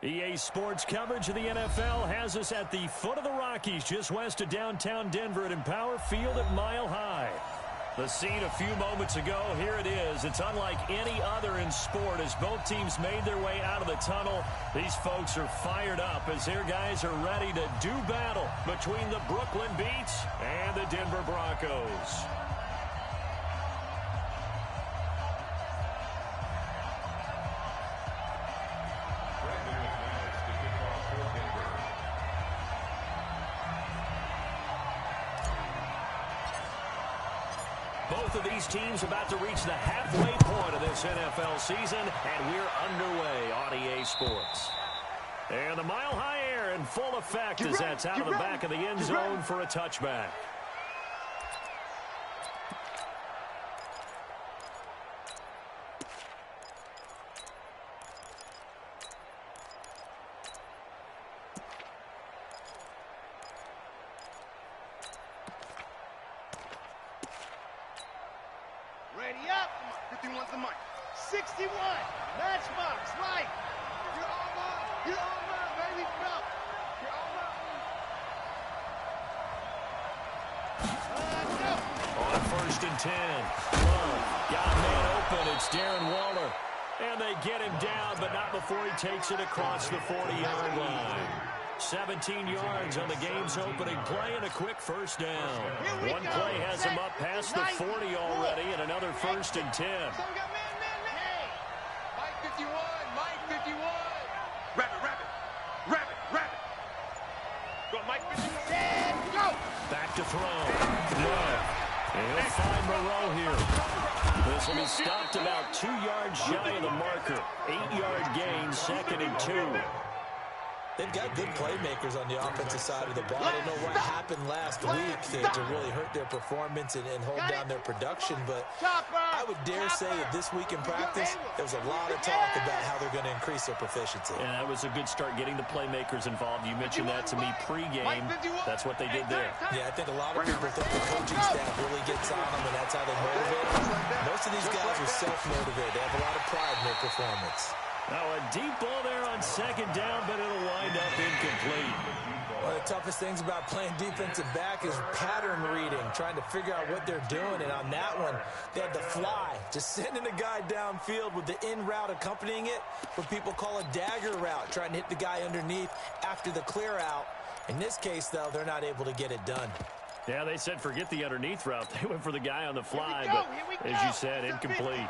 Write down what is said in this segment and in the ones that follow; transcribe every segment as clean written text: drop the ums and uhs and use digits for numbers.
EA Sports coverage of the NFL has us at the foot of the Rockies, just west of downtown Denver at Empower Field at Mile High. The scene a few moments ago, here it is. It's unlike any other in sport as both teams made their way out of the tunnel. These folks are fired up as their guys are ready to do battle between the Brooklyn Beats and the Denver Broncos. Both of these teams about to reach the halfway point of this NFL season, and we're underway on EA Sports. And the Mile High air in full effect as that's out of the back of the end zone for a touchback. Ready up. 51's the mic. 61. Matchbox. Right. You're over, baby. Go. You're over. Go. On 1st and 10. Got a man open. It's Darren Waller. And they get him down, but not before he takes it across the 40-yard line. 17 yards on the game's opening play and a quick first down. One play has him up past the 40 already and another 1st and 10. So we got man. Hey. Mike 51. Rabbit. Go, Mike 51. And go. Back to throw. Love. And he'll find Moreau here. This will be stopped about 2 yards shy of the marker. 8-yard gain, 2nd and 2. They've got good playmakers on the offensive side of the ball. I don't know what happened last week to really hurt their performance and hold down their production, but I would dare say that this week in practice, there was a lot of talk about how they're going to increase their proficiency. Yeah, that was a good start getting the playmakers involved. You mentioned that to me pregame. That's what they did there. Yeah, I think a lot of people think the coaching staff really gets on them, and that's how they motivate them. Most of these guys are self-motivated. They have a lot of pride in their performance. Now a deep ball there on 2nd down, but it'll wind up incomplete. One of the toughest things about playing defensive back is pattern reading, trying to figure out what they're doing. And on that one, they had the fly, just sending a guy downfield with the in route accompanying it, what people call a dagger route, trying to hit the guy underneath after the clear out. In this case, though, they're not able to get it done. Yeah, they said forget the underneath route. They went for the guy on the fly, but as you said, incomplete.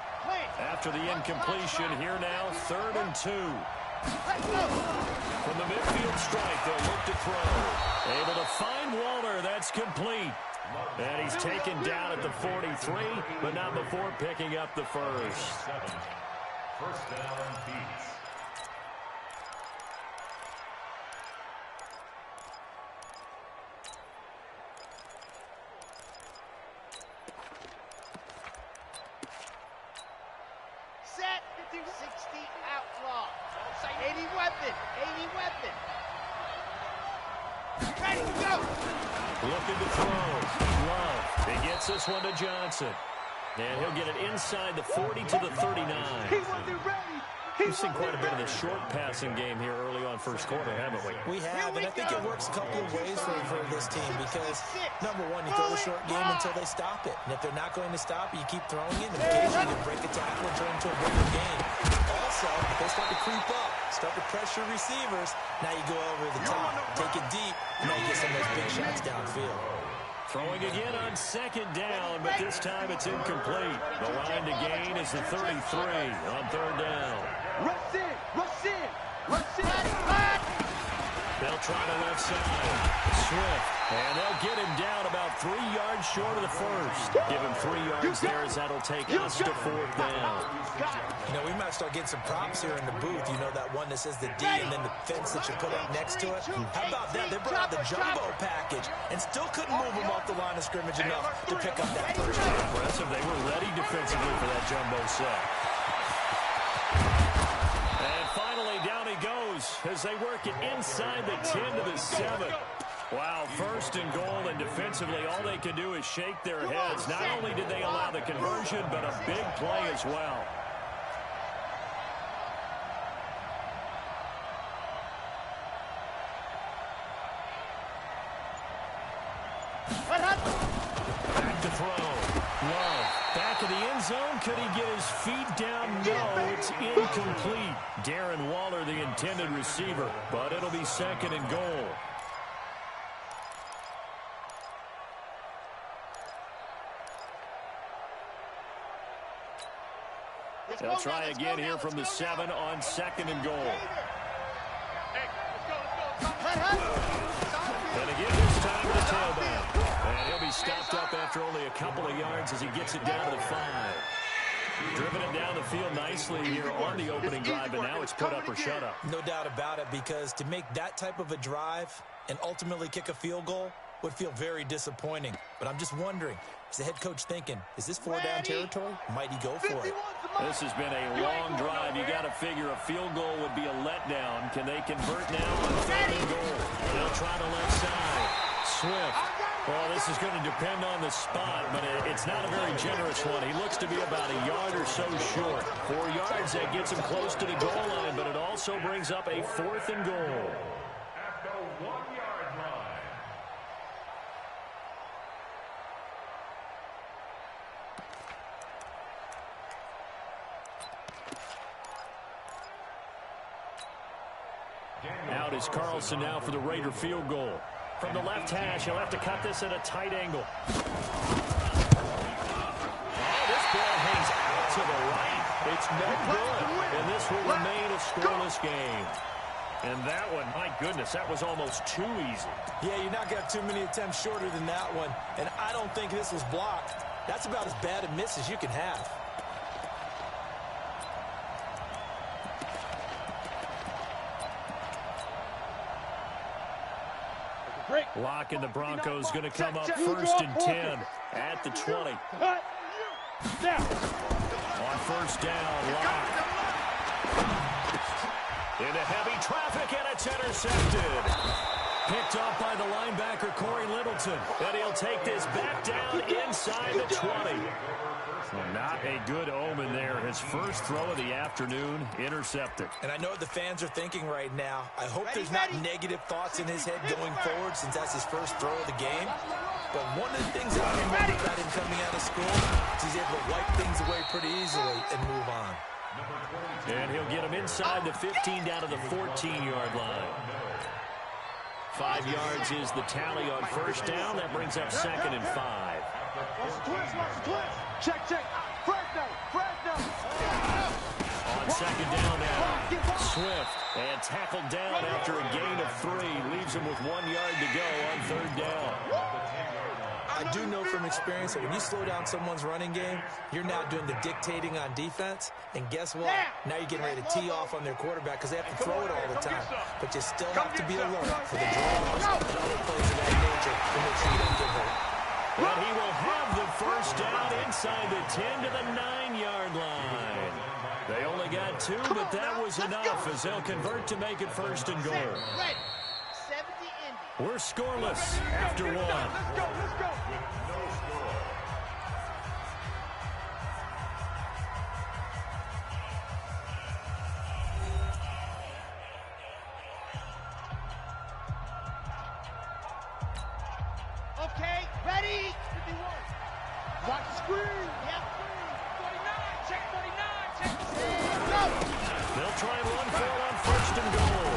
After the incompletion, here now, 3rd and 2. From the midfield strike, they'll look to throw. Able to find Waller. That's complete. And he's taken down at the 43, but not before picking up the first. First down, Beats. Set. 50-60 outlaw. 80 weapon. Ready to go. Looking to throw. Love. He gets this one to Johnson. And he'll get it inside the 40 to the 39. He wasn't ready. We've seen quite a bit of the short passing game here early on first quarter, haven't we? We have, and I think it works a couple of ways for this team because, number one, you throw the short game until they stop it. And if they're not going to stop it, you keep throwing it, and occasionally you break a tackle and turn into a bigger game. Also, they start to creep up, start to pressure receivers. Now you go over the top, take it deep, and now you get some of those big shots downfield. Throwing again on 2nd down, but this time it's incomplete. The line to gain is the 33 on 3rd down. Rush in. They'll try the left side. Swift. And they'll get him down about 3 yards short of the first. Give him 3 yards there as that'll take us to 4th down. You know, we might start getting some props here in the booth. You know, that one that says the D and then the fence that you put up next to it. How about that? They brought out the jumbo package and still couldn't move them off the line of scrimmage enough to pick up that first down. Impressive. They were ready defensively for that jumbo set. And finally, down he goes as they work it inside the 10 to the 7. Wow, 1st and goal, and defensively, all they can do is shake their heads. Not only did they allow the conversion, but a big play as well. throw. Love. Back of the end zone. Could he get his feet down? No, it's incomplete. Darren Waller, the intended receiver, but it'll be 2nd and goal. They'll try again here from the 7 on 2nd and goal. And again this time to the tailback. And he'll be stopped up after only a couple of yards as he gets it down to the 5. Driven it down the field nicely here on the opening drive, but now it's put up or shut up. No doubt about it, because to make that type of a drive and ultimately kick a field goal would feel very disappointing. But I'm just wondering, is the head coach thinking, is this 4-down territory? Might he go for it? This has been a long drive. You got to figure a field goal would be a letdown. Can they convert now on 3rd and goal? They'll try the left side. Swift. Well, this is going to depend on the spot, but it's not a very generous one. He looks to be about a yard or so short. 4 yards, that gets him close to the goal line, but it also brings up a 4th and goal. At the 1-yard line. Out is Carlson now for the Raider field goal. From the left hash, he'll have to cut this at a tight angle. Oh, this ball hangs out to the right. It's no good, and this will remain a scoreless game. And that one, my goodness, that was almost too easy. Yeah, you're not going to have too many attempts shorter than that one, and I don't think this was blocked. That's about as bad a miss as you can have. Lock and the Broncos going to come up 1st and 10 at the 20. On 1st down, Lock. Into heavy traffic, and it's intercepted. Picked off by the linebacker, Corey Littleton. And he'll take this back down inside the 20. Well, not a good omen there. His first throw of the afternoon intercepted. And I know what the fans are thinking right now. I hope there's not negative thoughts in his head going forward, since that's his first throw of the game. But one of the things I remember about him coming out of school is he's able to wipe things away pretty easily and move on. And he'll get him inside the 15 down to the 14-yard line. 5 yards is the tally on 1st down. That brings up 2nd and 5. Watch the twist, watch the twist. Check, check. Fresno. On 2nd down now, Swift, and tackled down after a gain of 3. Leaves him with 1 yard to go on 3rd down. I do know from experience that when you slow down someone's running game, you're now doing the dictating on defense. And guess what? Now you're getting ready to tee off on their quarterback because they have to throw it all the time. But you still have to be alert for the draws and other plays of that nature to make sure you don't get hurt. And he will have the 1st down inside the 10 to the 9-yard line. They only got 2, but that was enough as they'll convert to make it 1st and goal. We're scoreless after 1. Let's go. Okay, ready? 51. Watch the screen. Yep. 49. Check 49. Check. Go. They'll try and run for it on 1st and goal.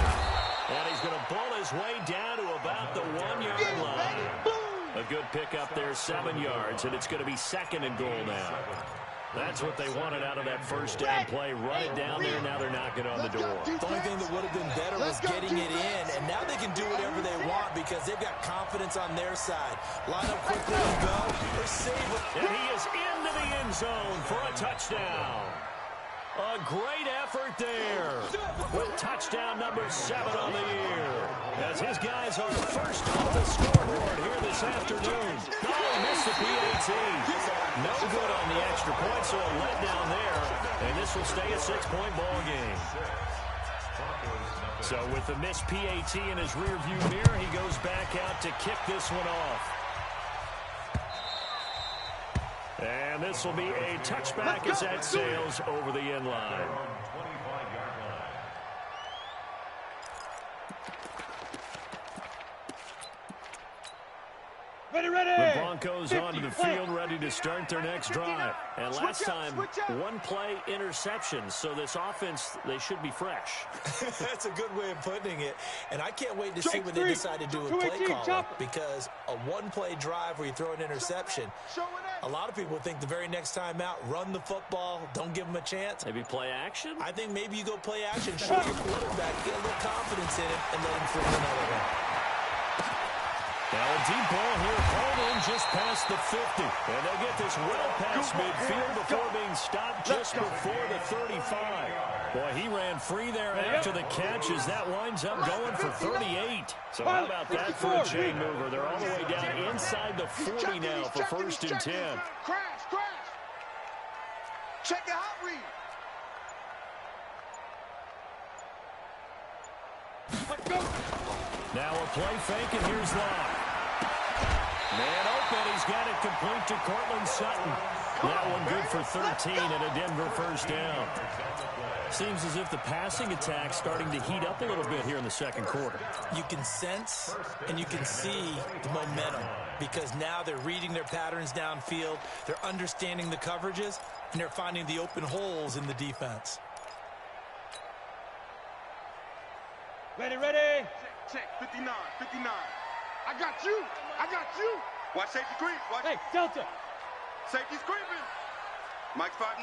And he's going to bull his way down to about the 1-yard line. A good pickup there, 7 yards, and it's going to be 2nd and goal now. That's what they wanted out of that 1st down play. Run it down there. Now they're knocking on the door. The only thing that would have been better was getting it in, and now they can do whatever they want because they've got confidence on their side. Line up quickly and go, or save it. And he is into the end zone for a touchdown. A great effort there with touchdown number 7 on the year. As his guys are first off the scoreboard here this afternoon. No, he missed the PAT. No good on the extra point, so a letdown there. And this will stay a 6-point ball game. So with the missed PAT in his rearview mirror, he goes back out to kick this one off. And this will be a touchback as that sails over the end line. Ready, ready. The Broncos onto the field, ready to start their next drive. And last time, one-play interception. So this offense, they should be fresh. That's a good way of putting it. And I can't wait to see what they decide to do with play calling. Because a one-play drive where you throw an interception, a lot of people think the very next time out, run the football, don't give them a chance. Maybe play action? I think maybe you go play action, show your quarterback, get a little confidence in him, and let him throw another one. Now a deep ball here, called in just past the 50. And they'll get this well past midfield before being stopped just before the 35. Boy, he ran free there after the catch as that winds up going for 38. So how about that for a chain mover? They're all the way down inside the 40 now for 1st and 10. Crash. Check the hot read. Let's go. Now a play fake, and here's Locke. Man open, he's got it complete to Cortland Sutton. That one good for 13 and a Denver first down. Seems as if the passing attack's starting to heat up a little bit here in the second quarter. You can sense and you can see the momentum because now they're reading their patterns downfield, they're understanding the coverages, and they're finding the open holes in the defense. Ready. Check, 59. I got you. Watch safety creep. Watch. Hey, Delta. Safety's creeping. Mike's 5'9".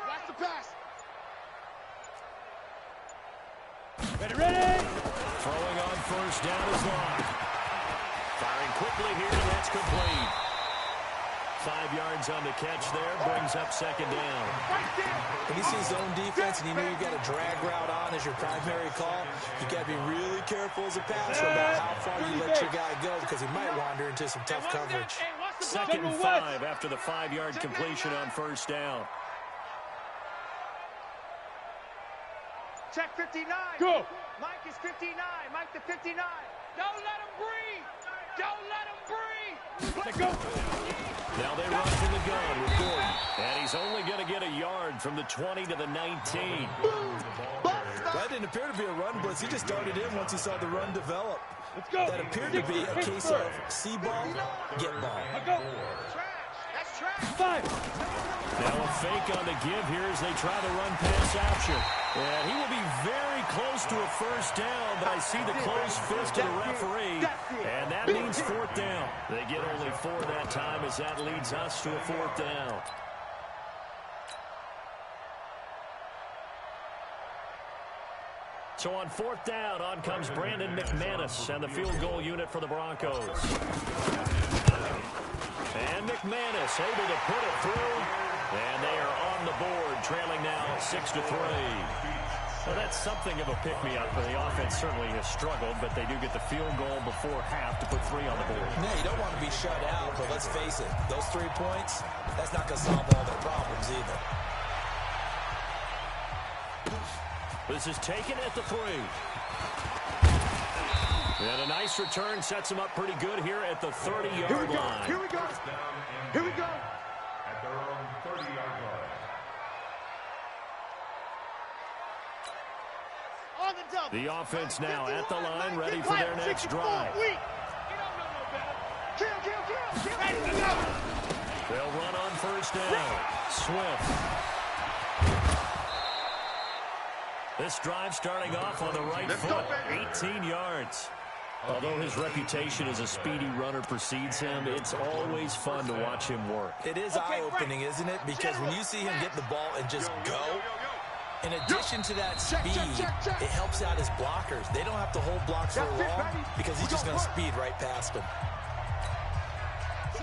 Watch the pass. Ready. Throwing on first down is Locke. Firing quickly here, and that's complete. 5 yards on the catch there, brings up second down. When you see zone defense and you know you got a drag route on as your primary call, you got to be really careful as a passer about how far you let your guy go because he might wander into some tough coverage. 2nd and 5 after the 5-yard completion on first down. Check 59. Go. Mike is 59. Mike to 59. Don't let him breathe. Let go. Now they run from the gun with Gordon. And he's only going to get a yard from the 20 to the 19. That didn't appear to be a run blitz. He just darted in once he saw the run develop. Let's go. That appeared to be a case of see ball, get ball. Let's go. That's trash. 5. Now a fake on the give here as they try the run pass option. And he will be very close to a first down, but I see the closed fist of the referee, and that means 4th down. They get only 4 that time as that leads us to a 4th down. So on 4th down, on comes Brandon McManus and the field goal unit for the Broncos. And McManus able to put it through. And they are on the board, trailing now 6-3. Well, that's something of a pick-me-up. The offense certainly has struggled, but they do get the field goal before half to put 3 on the board. No, you don't want to be shut out, but let's face it, those 3 points, that's not going to solve all their problems either. This is taken at the 3. And a nice return sets him up pretty good here at the 30-yard line. Here we go. At their own 30-yard line. On the double. The offense now at the line, ready for their next drive. Kill. They'll run on first down. Swift. This drive starting off on the right foot, 18 yards. Although his reputation as a speedy runner precedes him, it's always fun to watch him work. It is eye-opening, isn't it? Because when you see him get the ball and just go, in addition to that speed, it helps out his blockers. They don't have to hold blocks for long because he's just going to speed right past them.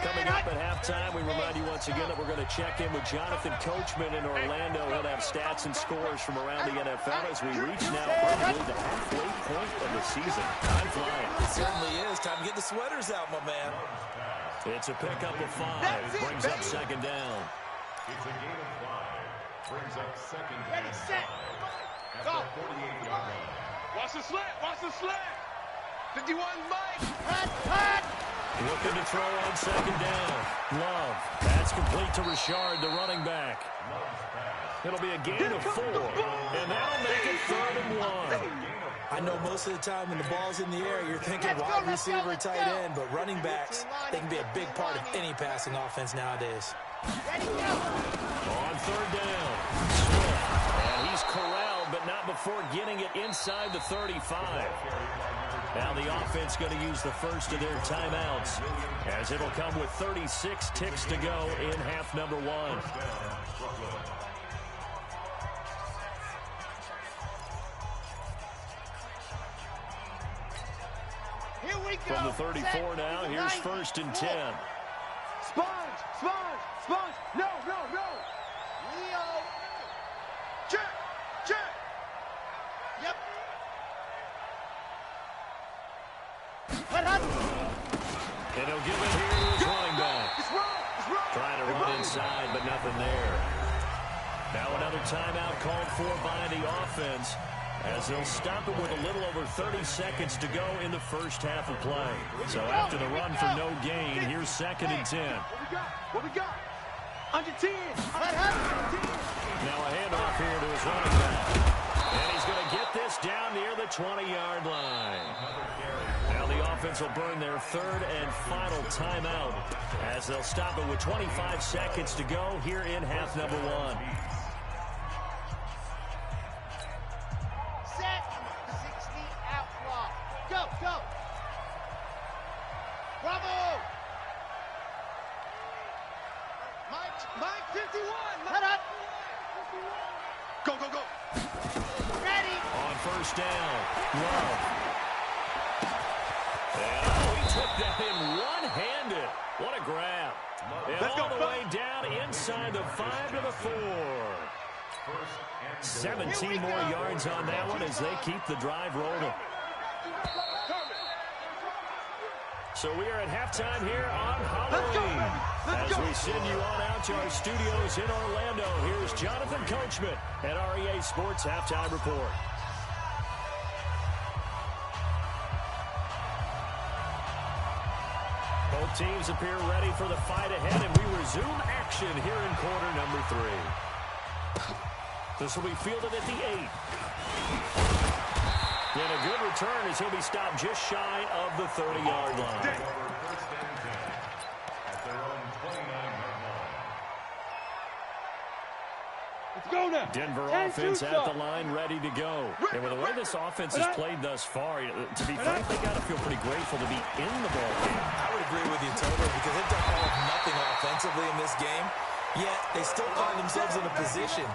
Coming up at halftime, we remind you once again that we're going to check in with Jonathan Coachman in Orlando. He'll have stats and scores from around the NFL as we reach now probably the halfway point of the season. Time flying. It certainly is. Time to get the sweaters out, my man. It's a pickup of 5. Brings up second down. It's a gain of 5. Brings up second down. Ready, set. At the 48-yard line. Watch the slant. 51, Mike. Pat. Looking to throw on second down. Love. That's complete to Richard, the running back. It'll be a gain of 4. And that'll make it 3rd and 1. I know most of the time when the ball's in the air, you're thinking wide receiver, tight end, but running backs, they can be a big part of any passing offense nowadays. On third down, Swift, and he's corralled, but not before getting it inside the 35. Now the offense going to use the first of their timeouts, as it'll come with 36 ticks to go in half number one. Here we go. From the 34 now, here's 1st and 10. Sponge. No. Leo. Check. Yep. And he'll give it here to his running back. It's wrong. Trying to run inside, but nothing there. Now another timeout called for by the offense, as they'll stop it with a little over 30 seconds to go in the first half of play. So after the run for no gain, here's 2nd and 10. What we got? Under 10. Now a handoff here to his running back. And he's going to get this down near the 20-yard line. Now the offense will burn their 3rd and final timeout, as they'll stop it with 25 seconds to go here in half number one. Set. 60 out block. Go. Bravo. Mike 51. Go. Ready. On first down, Love. And he took that in one-handed. What a grab. And all the way down inside the 5 to the 4. 17 more yards on that one as they keep the drive rolling. So we are at halftime here on Halloween. As we send you on out to our studios in Orlando, here's Jonathan Coachman at REA Sports Halftime Report. Both teams appear ready for the fight ahead, and we resume action here in quarter number 3. This will be fielded at the 8. And a good return as he'll be stopped just shy of the 30-yard line. Let's go now. Denver offense at the line, ready to go. And with the way this offense has played thus far, to be frank, they got to feel pretty grateful to be in the ball game. I would agree with you totally, because they've done all of nothing offensively in this game, yet they still find themselves in a position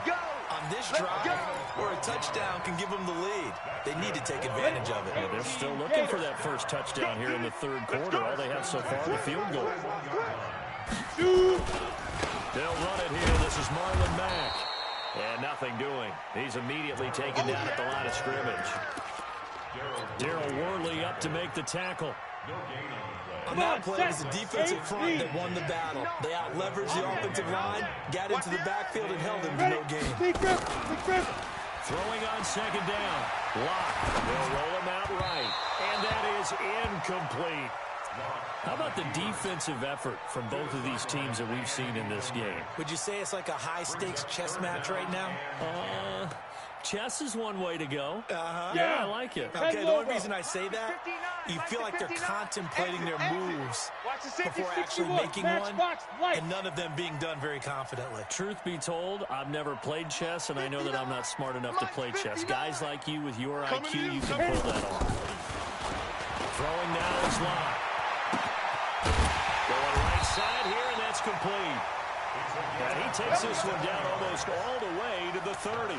on this drive where a touchdown can give them the lead. They need to take advantage of it. Yeah, they're still looking for that first touchdown here in the 3rd quarter. All they have so far, the field goal. They'll run it here. This is Marlon Mack. And nothing doing. He's immediately taken down at the line of scrimmage. Darryl Worley up to make the tackle. On that play, it was the defensive front that won the battle. They out-leveraged the offensive line, got into the backfield, and held them to no gain. Throwing on 2nd down. Lock. They'll roll him out right. And that is incomplete. How about the defensive effort from both of these teams that we've seen in this game? Would you say it's like a high-stakes chess match right now? Chess is one way to go. Yeah, I like it. Okay, the only reason I say that, you feel like they're contemplating their moves before actually making one, and none of them being done very confidently. Truth be told, I've never played chess, and I know that I'm not smart enough to play chess. Guys like you with your IQ, you can pull that off. Throwing now is Lock. Going right side here, and that's complete. And he takes this one down almost all the way to the 30.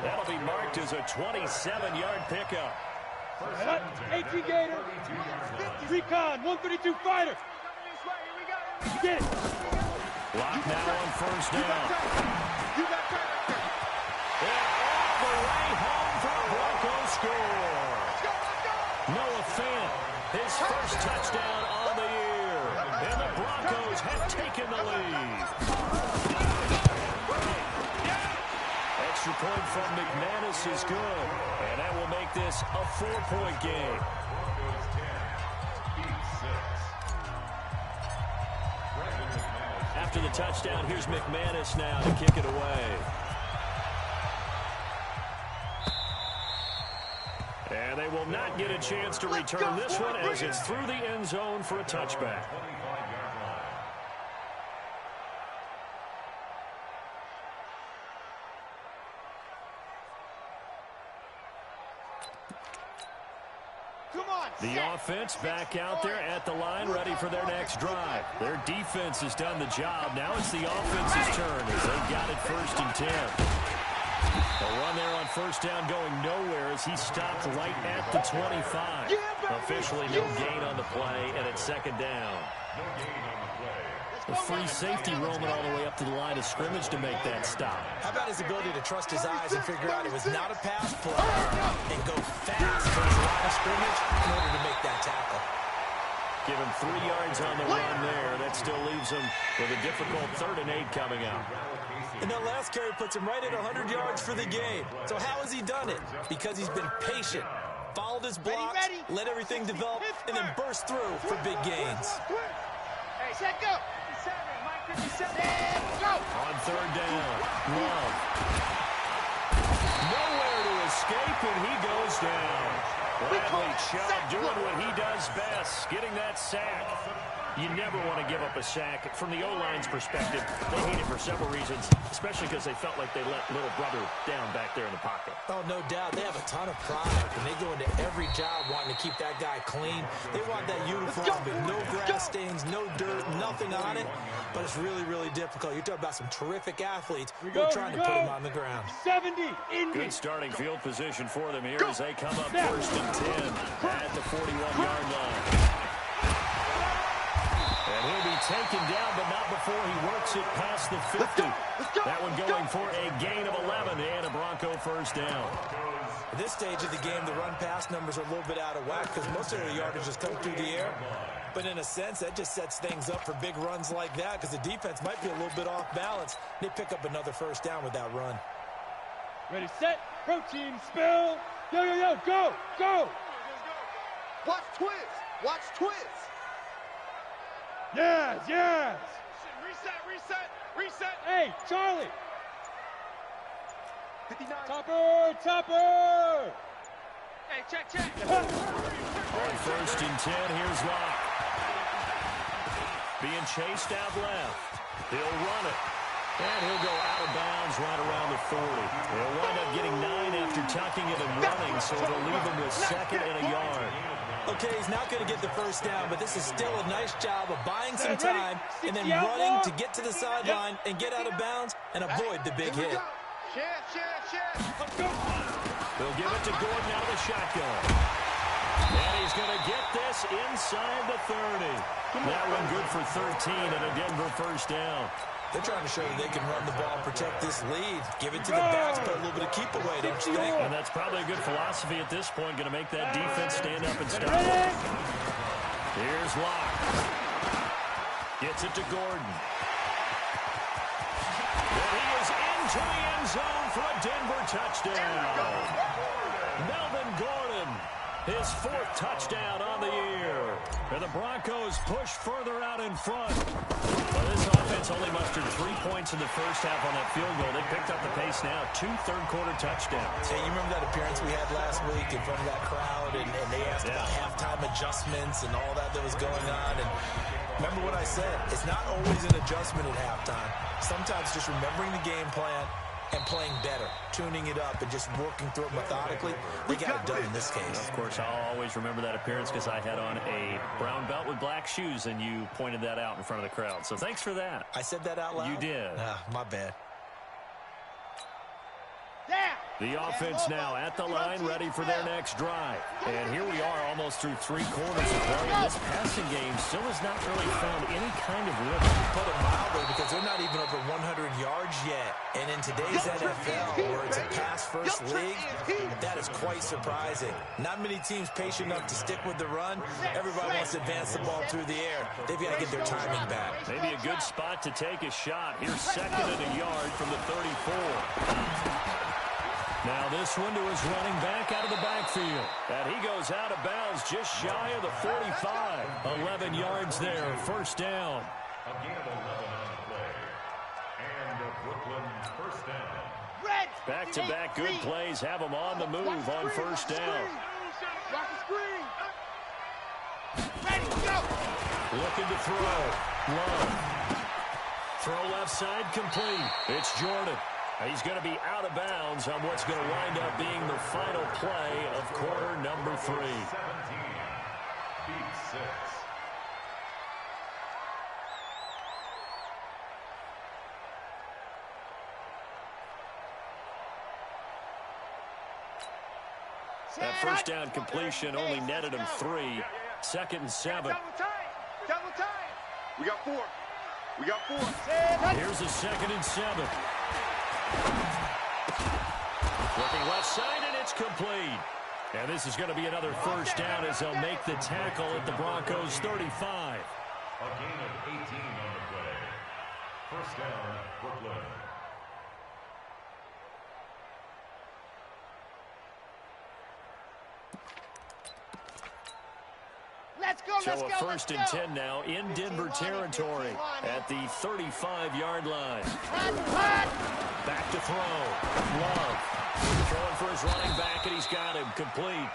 That'll be marked as a 27-yard pickup. 18 Gator, Recon, 132 fighter. Get it. Lock now on first down. And all the way home for a Broncos score. Noah Fant, his first touchdown on the year. And the Broncos have taken the lead. Extra point from McManus is good. And that will make this a 4-point game. After the touchdown, here's McManus now to kick it away. not get a chance to return this one as it's through the end zone for a touchback. The offense back out there at the line, ready for their next drive. Their defense has done the job. Now it's the offense's turn as they've got it 1st and 10. A run there on 1st down going nowhere as he stopped right at the 25. Officially no gain on the play, and it's 2nd down. A free safety roaming all the way up to the line of scrimmage to make that stop. How about his ability to trust his eyes and figure out it was not a pass play and go fast towards the line of scrimmage in order to make that tackle. Give him 3 yards on the run there. That still leaves him with a difficult 3rd and 8 coming out. And that last carry puts him right at 100 yards for the game. So how has he done it? Because he's been patient, followed his blocks, let everything develop, and then burst through for big gains. Hey, set, go. On 3rd down, Love. Nowhere to escape, and he goes down. Bradley Chubb doing what he does best, getting that sack. You never want to give up a sack. From the O-line's perspective, they hate it for several reasons, especially because they felt like they let little brother down back there in the pocket. Oh, no doubt. They have a ton of pride, and they go into every job wanting to keep that guy clean. They want that uniform with no grass stains, no dirt, nothing on it. But it's really, really difficult. You're talking about some terrific athletes who are trying to put him on the ground. 70. Good starting field position for them here as they come up 1st and 10 at the 41-yard line. And he'll be taken down, but not before he works it past the 50. That one going for a gain of 11 and a Bronco 1st down. At this stage of the game, the run-pass numbers are a little bit out of whack because most of their yardage is coming through the air. But in a sense, that just sets things up for big runs like that because the defense might be a little bit off balance. They pick up another 1st down with that run. Ready, set, protein, spill. Yo, yo, yo, go, go. Watch twins. Watch twins. Yes, yes. Reset. Hey, Charlie. 59. Topper. Hey, check. On 1st and 10, here's Locke. Being chased out left. He'll run it. And he'll go out of bounds right around the 40. He'll wind up getting 9 after tucking it and running, so it'll leave him with 2nd and a yard. Okay, he's not going to get the 1st down, but this is still a nice job of buying some time and then running to get to the sideline and get out of bounds and avoid the big hit. They'll give it to Gordon out of the shotgun. And he's going to get this inside the 30. That one good for 13 and a Denver 1st down. They're trying to show that they can run the ball, protect this lead, give it to the backs, put a little bit of keep away, don't you think? And that's probably a good philosophy at this point, going to make that defense stand up and stop it. Here's Locke. Gets it to Gordon. And he is into the end zone for a Denver touchdown. Melvin Gordon, his 4th touchdown on the year. And the Broncos push further out in front. Well, this offense only mustered 3 points in the 1st half on that field goal. They picked up the pace now. 2 third-quarter touchdowns. Hey, you remember that appearance we had last week in front of that crowd, and they asked about halftime adjustments and all that was going on. And remember what I said. It's not always an adjustment at halftime. Sometimes just remembering the game plan and playing better, tuning it up, and just working through it methodically. They got it done in this case. Of course, I'll always remember that appearance because I had on a brown belt with black shoes, and you pointed that out in front of the crowd. So thanks for that. I said that out loud? You did. My bad. The offense now at the line, ready for their next drive. And here we are almost through 3 quarters of play, and this passing game still has not really found any kind of rhythm. Put it mildly, because they're not even over 100 yards yet. And in today's NFL, where it's a pass-first league, that is quite surprising. Not many teams patient enough to stick with the run. Everybody wants to advance the ball through the air. They've got to get their timing back. Maybe a good spot to take a shot. Here's 2nd and a yard from the 34. Now this one to his running back out of the backfield. And he goes out of bounds just shy of the 45. 11 yards there, 1st down. A gain of 11 on the play. And a Brooklyn 1st down. Back-to-back good plays have them on the move on 1st down. Block the screen. Ready, go. Looking to throw. Love. Throw left side complete. It's Jordan. He's going to be out of bounds on what's going to wind up being the final play of quarter number 3. 17 beat 6. That first down completion only netted him 3. 2nd and 7. Double time. Double time. We got 4. We got 4. Here's a 2nd and 7. Looking left side, and it's complete. And this is going to be another first down as they'll make the tackle at the Broncos' 35. A gain of 18 on the play. First down, Brooklyn. Let's go, So let's a go, first let's and go. 10 now in Denver territory at the 35-yard line. Back to throw. Love. Throwing for his running back, and he's got him complete.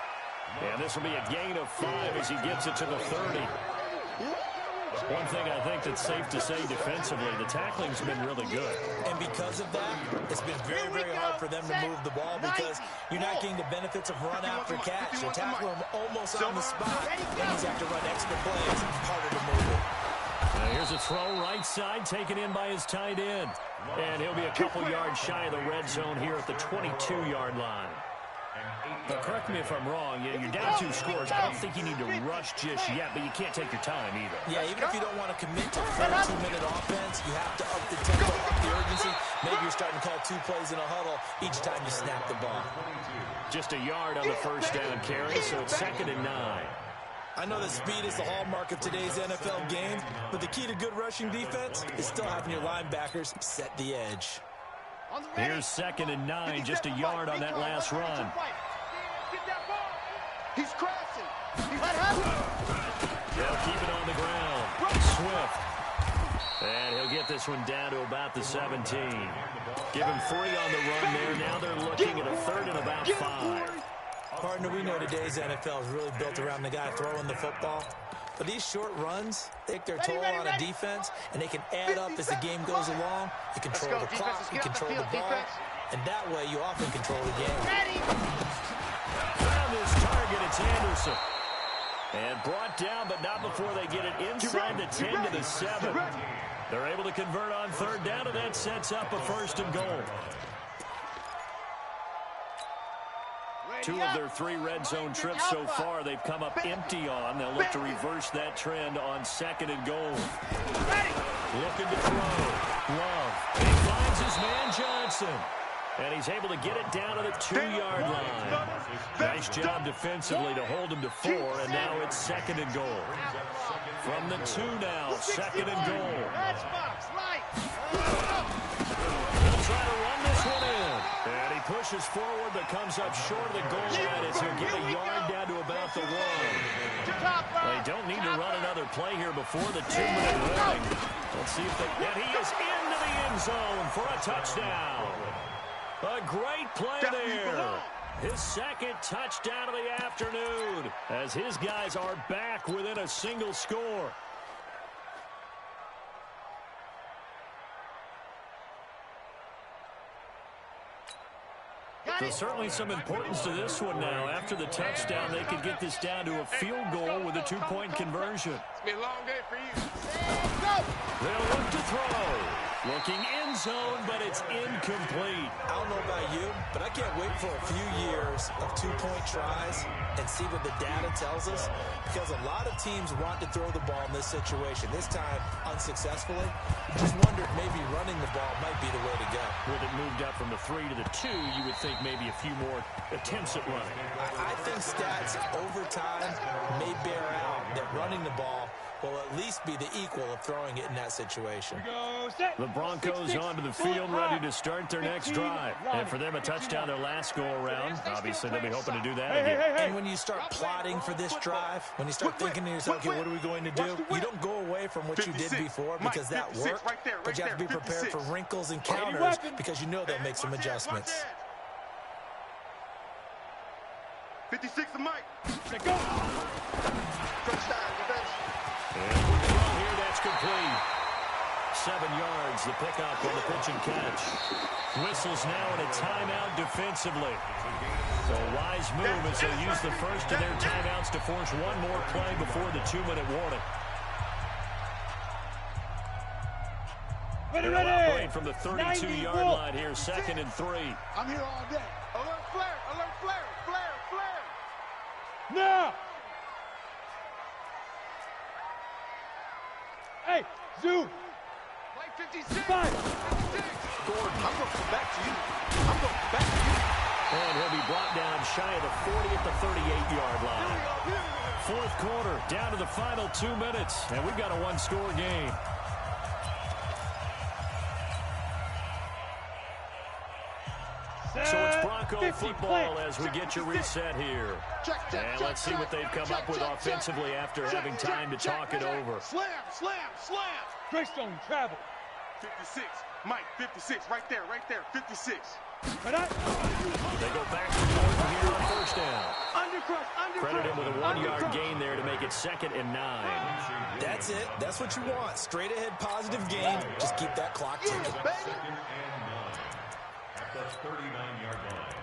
And this will be a gain of 5 as he gets it to the 30. One thing I think that's safe to say defensively, the tackling's been really good. And because of that, it's been very, very hard for them to move the ball because you're not getting the benefits of run after catch. You tackle him almost on the spot, then he's have to run extra plays. Harder to move it. Now here's a throw right side taken in by his tight end. And he'll be a couple yards shy of the red zone here at the 22-yard line. But correct me if I'm wrong, you're down 2 scores. I don't think you need to rush just yet, but you can't take your time either. Yeah, even if you don't want to commit to 42-minute offense, you have to up the tempo, up the urgency. Maybe you're starting to call 2 plays in a huddle each time you snap the ball. Just a yard on the first down carry, so it's 2nd and 9. I know that speed is the hallmark of today's NFL game, but the key to good rushing defense is still having your linebackers set the edge. Here's 2nd and 9, just a yard on that last run. Get that ball. He's crashing. They'll keep it on the ground. Swift. And he'll get this one down to about the 17. Give him 3 on the run there. Now they're looking at a 3rd and about 5. Partner, we know today's NFL is really built around the guy throwing the football. But these short runs take their toll on a defense, and they can add up as the game goes along. You control the clock, you control the ball, and that way you often control the game. Found his target, it's Anderson. And brought down, but not before they get it inside the 10 to the 7. They're able to convert on 3rd down, and that sets up a 1st and goal. 2 of their 3 red zone trips so far, they've come up empty on. They'll look to reverse that trend on 2nd and goal. Looking to throw. Love. And he finds his man Johnson. And he's able to get it down to the 2-yard line. Nice job defensively to hold him to 4, and now it's 2nd and goal. From the 2 now, 2nd and goal. He'll try to run this one in. And he pushes forward but comes up short of the goal line as he'll get a yard down to about the 1. They don't need to run another play here before the 2-minute warning. Let's see if they... And he is into the end zone for a touchdown. A great play there. His 2nd touchdown of the afternoon as his guys are back within a single score. There's certainly some importance to this one now. After the touchdown, they could get this down to a field goal with a 2-point conversion. It's been a long day for you. They'll look to throw. Looking end zone, but it's incomplete. I don't know about you, but I can't wait for a few years of 2-point tries and see what the data tells us, because a lot of teams want to throw the ball in this situation. This time, unsuccessfully. Just wonder if maybe running the ball might be the way to go. With it moved up from the 3 to the 2, you would think maybe a few more attempts at running. I think stats over time may bear out that running the ball will at least be the equal of throwing it in that situation. The Broncos onto the field, ready to start their next drive. And for them, a touchdown their last go-around. Obviously, they'll be hoping to do that again. And when you start plotting for this drive, when you start thinking to yourself, okay, what are we going to do? You don't go away from what you did before because that worked, but you have to be prepared for wrinkles and counters because you know they'll make some adjustments. 56 to Mike. Let go. Touchdown, defense. And we're through here. That's complete. 7 yards, the pickup on the pitch and catch. Whistles now in a timeout defensively. So a wise move as they'll use the first of their timeouts to force one more play before the 2-minute warning. Ready, They'll ready. operate from the 32-yard line here, 2nd and 3. I'm here all day. Alert flare, alert flare, flare, flare. Now. Hey, zoom. Mike 56. 5. 56. Gordon, I'm going to come back to you. I'm going to come back to you. And he'll be brought down shy of the 40 at the 38-yard line. Here we go. Fourth quarter, down to the final 2 minutes, and we've got a one-score game. So it's Bronco football as we get you reset here. And let's see what they've come up with offensively after having time to talk it over. Slam, slam, slam. Greystone travel. 56. Mike, 56. Right there, 56. Right on. They go back to Gordon here on first down. Undercrush. Credit him with a 1-yard gain there to make it 2nd and 9. That's it. That's what you want. Straight ahead positive game. Just keep that clock ticking. Second and 9 at the 39-yard line.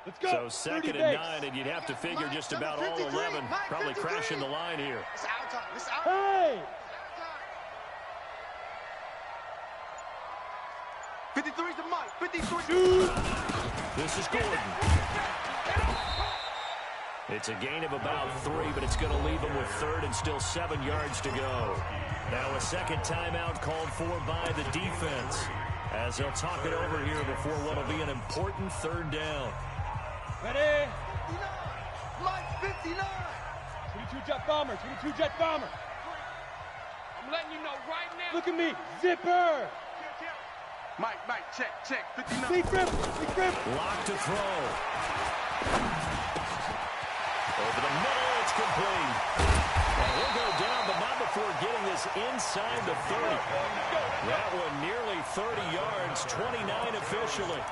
Let's go. So 2nd and 9, and you'd have to figure just about all 11 probably crashing the line here. It's out time. It's out. Hey. 53 to Mike. 53. Shoot. This is Gordon. It's a gain of about 3, but it's going to leave them with 3rd and still 7 yards to go. Now a second timeout called for by the defense as they'll talk it over here before what will be an important 3rd down. Ready. 59. Mike, 59. 22 jet bomber. 22 jet bomber. I'm letting you know right now. Look at me. Zipper. Mike, check. 59. Big grip. Lock to throw. Over the middle, it's complete. And he'll go down, but not before getting this inside the 30. That one nearly 30 yards, 29 officially.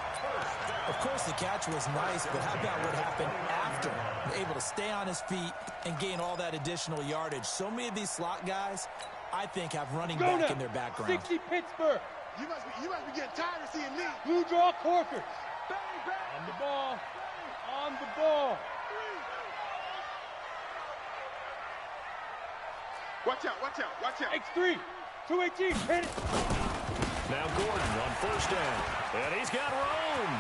Of course, the catch was nice, but how about what happened after? Able to stay on his feet and gain all that additional yardage. So many of these slot guys, I think, have running back in their background. 60 Pittsburgh. You must be getting tired of seeing me. Blue draw Corker. Bang. On the ball. On the ball. Watch out. X3. 218. Hit it. Now Gordon on first down. And he's got room.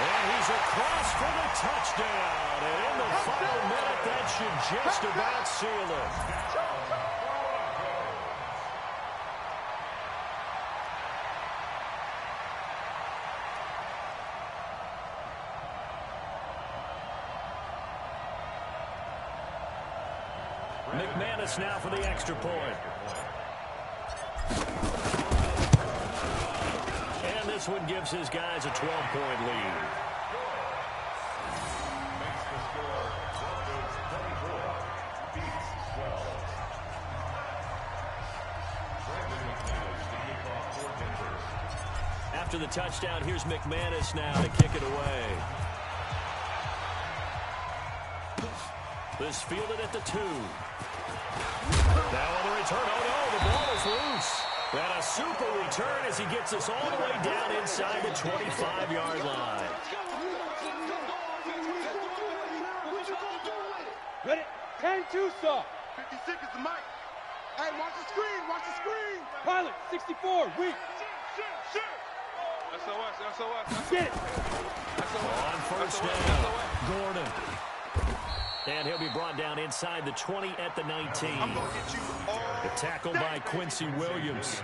And he's across for the touchdown. And in the final minute, that should just about seal it. McManus now for the extra point. And this one gives his guys a 12-point lead. After the touchdown, here's McManus now to kick it away. This fielded at the 2. Now on the return, oh no, the ball is loose. And a super return as he gets us all the way down inside the 25-yard line. Ready. 10-2 saw. 56 is the mic. Hey, watch the screen. Pilot. 64. Weak. Shit. SOS. Get it. On first down, Gordon. And he'll be brought down inside the 20 at the 19. The tackle by Quincy Williams.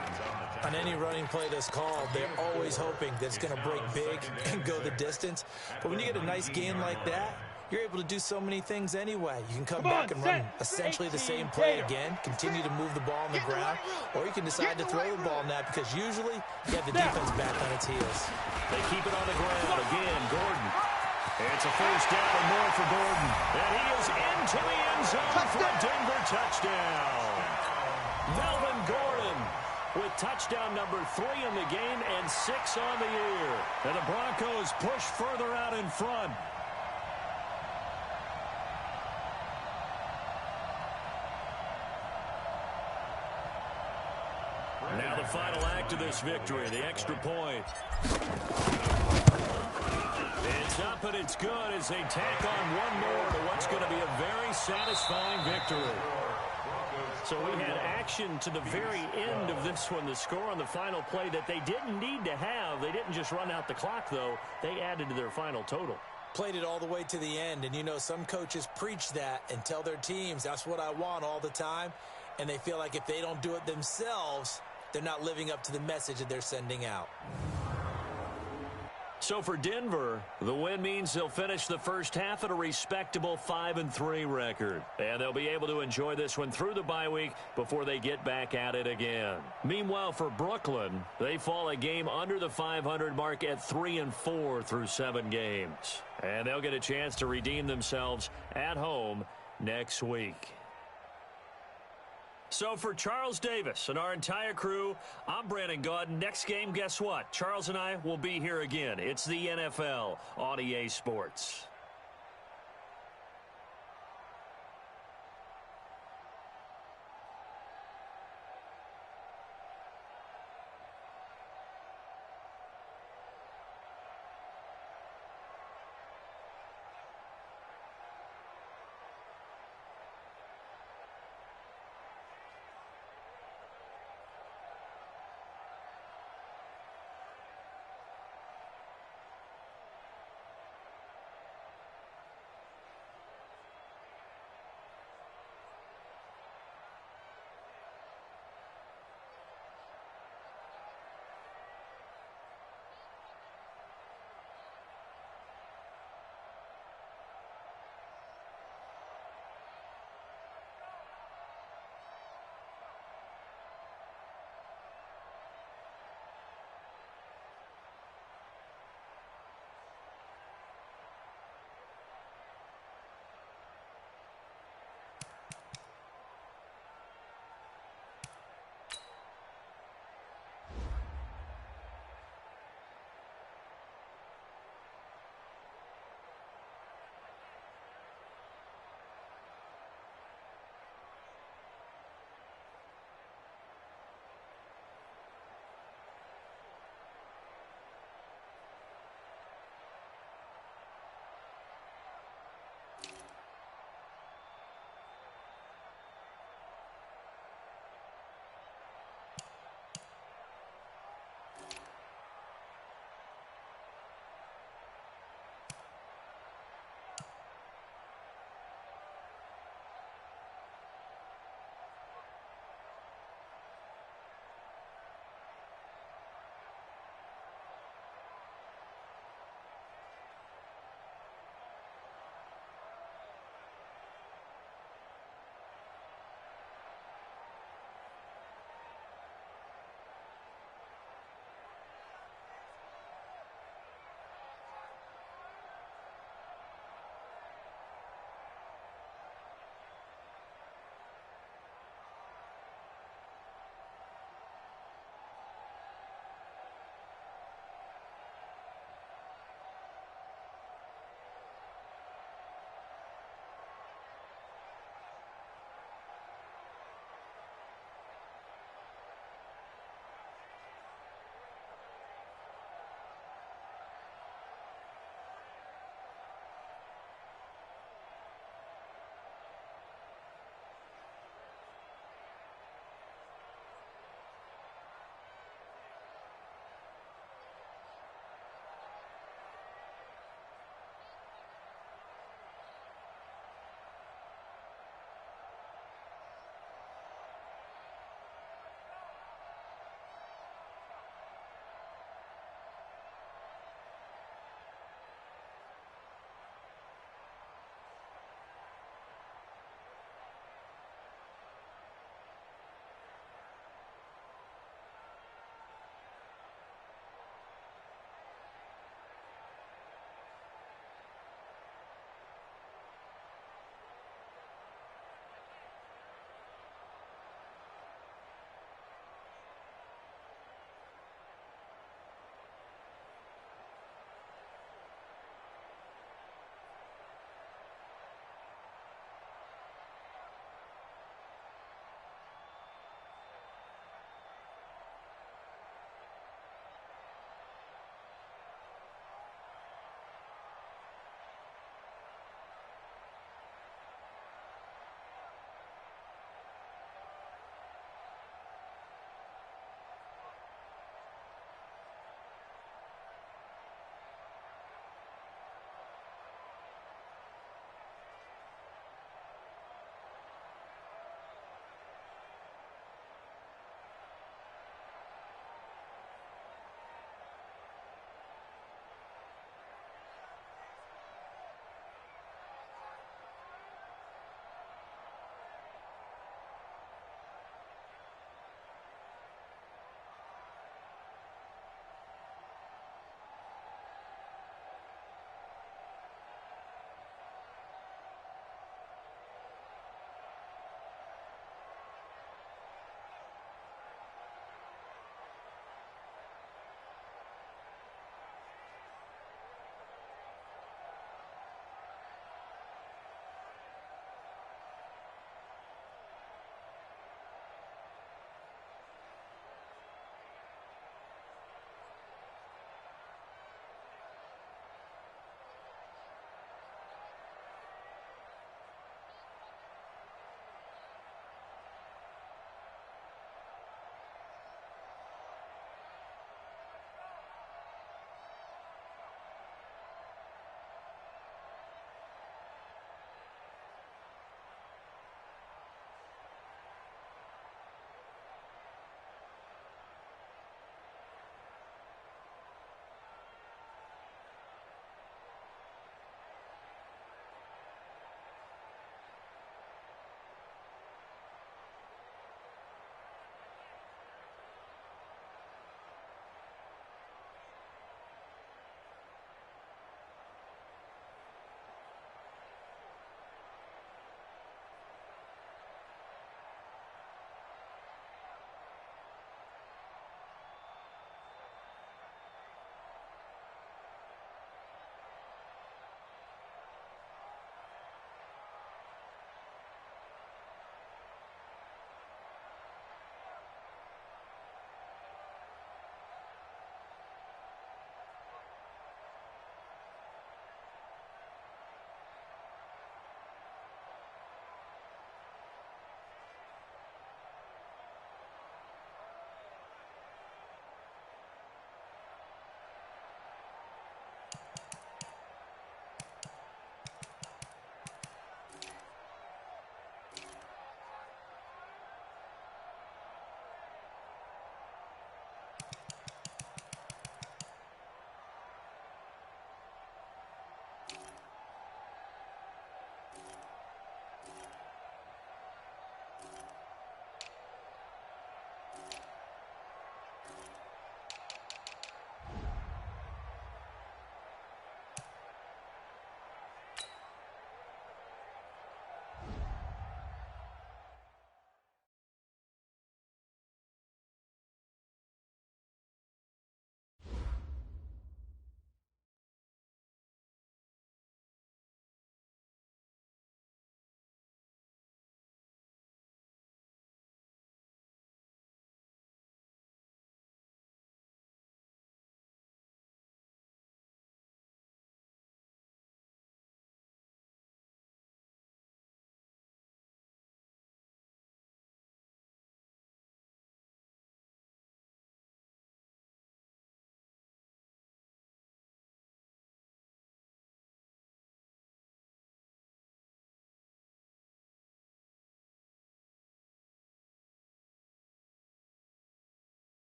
On any running play that's called, they're always hoping that it's going to break big and go the distance. But when you get a nice game like that, you're able to do so many things anyway. You can come back and run essentially the same play again, continue to move the ball on the ground, or you can decide to throw the ball now because usually you have the defense back on its heels. They keep it on the ground again, Gordon. It's a first down and more for Gordon. And he is into the end zone for a Denver touchdown. touchdown number 3 in the game and 6 on the year. And the Broncos push further out in front. Now the final act of this victory, the extra point. It's up and it's good as they tack on one more to what's going to be a very satisfying victory. So we had action to the very end of this one. The score on the final play that they didn't need to have. They didn't just run out the clock, though. They added to their final total. Played it all the way to the end. And, you know, some coaches preach that and tell their teams, that's what I want all the time. And they feel like if they don't do it themselves, they're not living up to the message that they're sending out. So for Denver, the win means they'll finish the first half at a respectable 5-3 record. And they'll be able to enjoy this one through the bye week before they get back at it again. Meanwhile, for Brooklyn, they fall a game under the 500 mark at 3-4 through 7 games. And they'll get a chance to redeem themselves at home next week. So for Charles Davis and our entire crew, I'm Brandon Gaudin. Next game, guess what? Charles and I will be here again. It's the NFL on EA Sports.